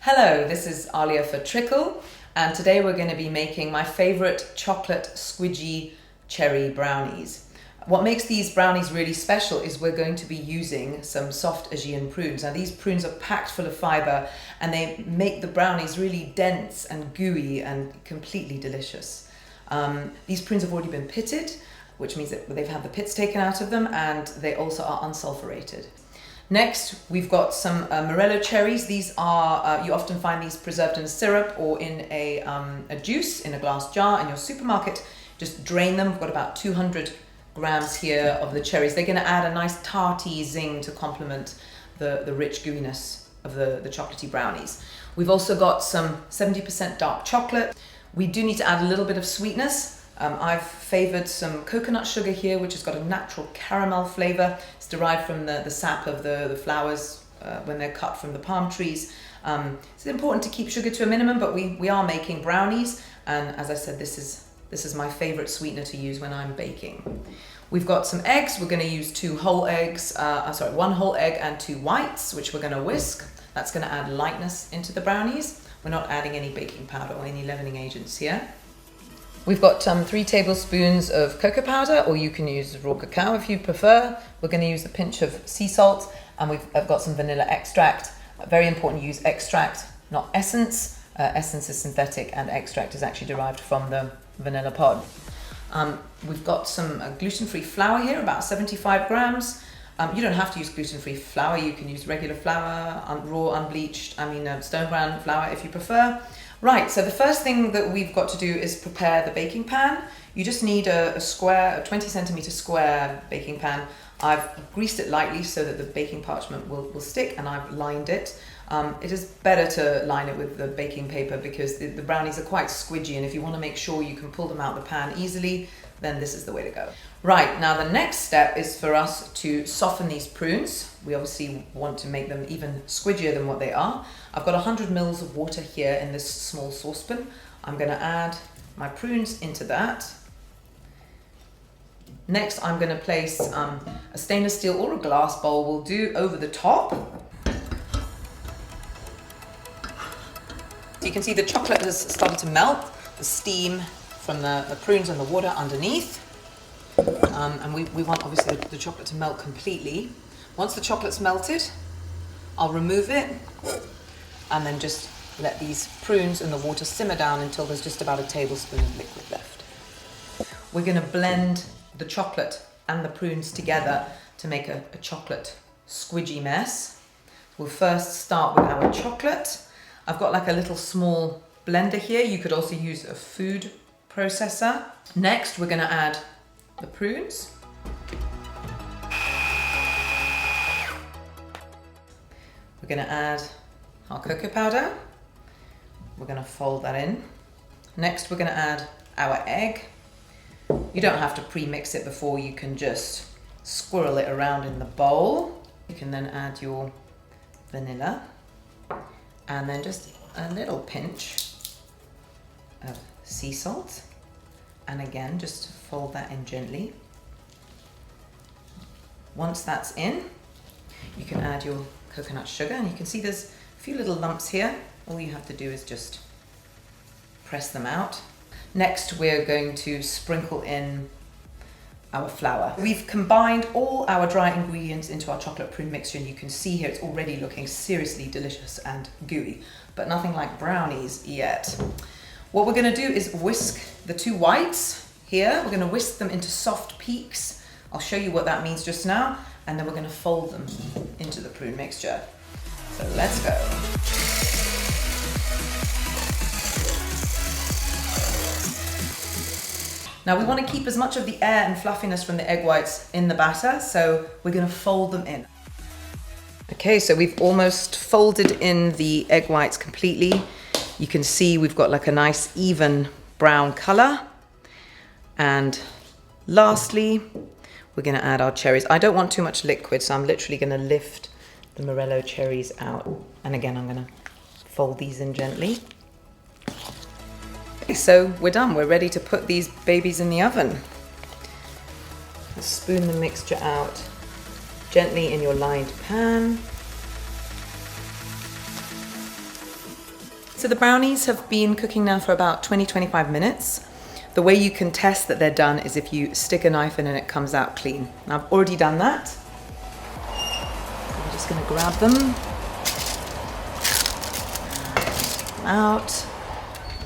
Hello, this is Aliya for Trickle, and today we're going to be making my favorite chocolate squidgy cherry brownies. What makes these brownies really special is we're going to be using some soft Aegean prunes. Now these prunes are packed full of fibre and they make the brownies really dense and gooey and completely delicious. These prunes have already been pitted, which means that they've had the pits taken out of them, and they also are unsulpherated. Next, we've got some morello cherries. These are, you often find these preserved in syrup or in a juice in a glass jar in your supermarket. Just drain them. We've got about 200 grams here of the cherries. They're going to add a nice tarty zing to complement the rich gooiness of the chocolatey brownies. We've also got some 70% dark chocolate. We do need to add a little bit of sweetness. I've favoured some coconut sugar here, which has got a natural caramel flavour. It's derived from the sap of the flowers when they're cut from the palm trees. It's important to keep sugar to a minimum, but we are making brownies, and as I said, this is my favourite sweetener to use when I'm baking. We've got some eggs. We're going to use one whole egg and 2 whites, which we're going to whisk. That's going to add lightness into the brownies. We're not adding any baking powder or any leavening agents here. We've got 3 tablespoons of cocoa powder, or you can use raw cacao if you prefer. We're going to use a pinch of sea salt, and I've got some vanilla extract. Very important to use extract, not essence. Essence is synthetic and extract is actually derived from the vanilla pod. We've got some gluten-free flour here, about 75 grams. You don't have to use gluten-free flour. You can use regular flour, raw, unbleached, stone brown flour if you prefer. Right, so the first thing that we've got to do is prepare the baking pan. You just need a 20 centimeter square baking pan. I've greased it lightly so that the baking parchment will stick, and I've lined it. It is better to line it with the baking paper because the brownies are quite squidgy, and if you want to make sure you can pull them out the pan easily, then this is the way to go. Right, now the next step is for us to soften these prunes. We obviously want to make them even squidgier than what they are. I've got 100 mils of water here in this small saucepan. I'm going to add my prunes into that. Next, I'm going to place a stainless steel or a glass bowl will do over the top. So you can see the chocolate has started to melt, the steam from the prunes and the water underneath. And we want obviously the chocolate to melt completely. Once the chocolate's melted, I'll remove it and then just let these prunes and the water simmer down until there's just about a tablespoon of liquid left. We're going to blend the chocolate and the prunes together to make a chocolate squidgy mess. We'll first start with our chocolate. I've got like a little small blender here. You could also use a food processor. Next, we're going to add the prunes. We're going to add our cocoa powder. We're going to fold that in. Next, we're going to add our egg. You don't have to pre-mix it before, you can just swirl it around in the bowl. You can then add your vanilla and then just a little pinch of sea salt. And again, just fold that in gently. Once that's in, you can add your coconut sugar, and you can see there's a few little lumps here. All you have to do is just press them out. Next, we're going to sprinkle in our flour. We've combined all our dry ingredients into our chocolate prune mixture, and you can see here it's already looking seriously delicious and gooey, but nothing like brownies yet. What we're going to do is whisk the 2 whites here. We're going to whisk them into soft peaks. I'll show you what that means just now, and then we're going to fold them into the prune mixture. So let's go. Now we want to keep as much of the air and fluffiness from the egg whites in the batter, so we're going to fold them in. Okay, so we've almost folded in the egg whites completely. You can see we've got like a nice even brown color. And lastly, we're going to add our cherries. I don't want too much liquid, so I'm literally going to lift the morello cherries out. And again, I'm going to fold these in gently. Okay, so we're done. We're ready to put these babies in the oven. Spoon the mixture out gently in your lined pan. So the brownies have been cooking now for about 20-25 minutes. The way you can test that they're done is if you stick a knife in and it comes out clean. Now I've already done that. So I'm just going to grab them out.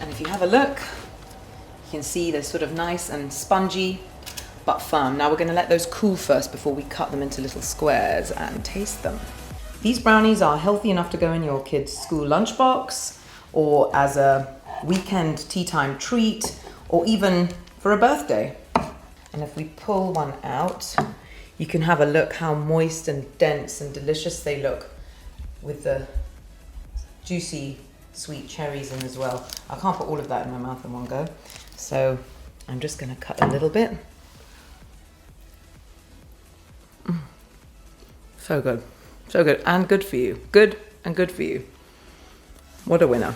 And if you have a look, you can see they're sort of nice and spongy but firm. Now we're going to let those cool first before we cut them into little squares and taste them. These brownies are healthy enough to go in your kid's school lunchbox, or as a weekend tea time treat, or even for a birthday. And if we pull one out, you can have a look how moist and dense and delicious they look with the juicy sweet cherries in as well. I can't put all of that in my mouth in one go, so I'm just going to cut a little bit. So good, and good for you. Good and good for you. What a winner.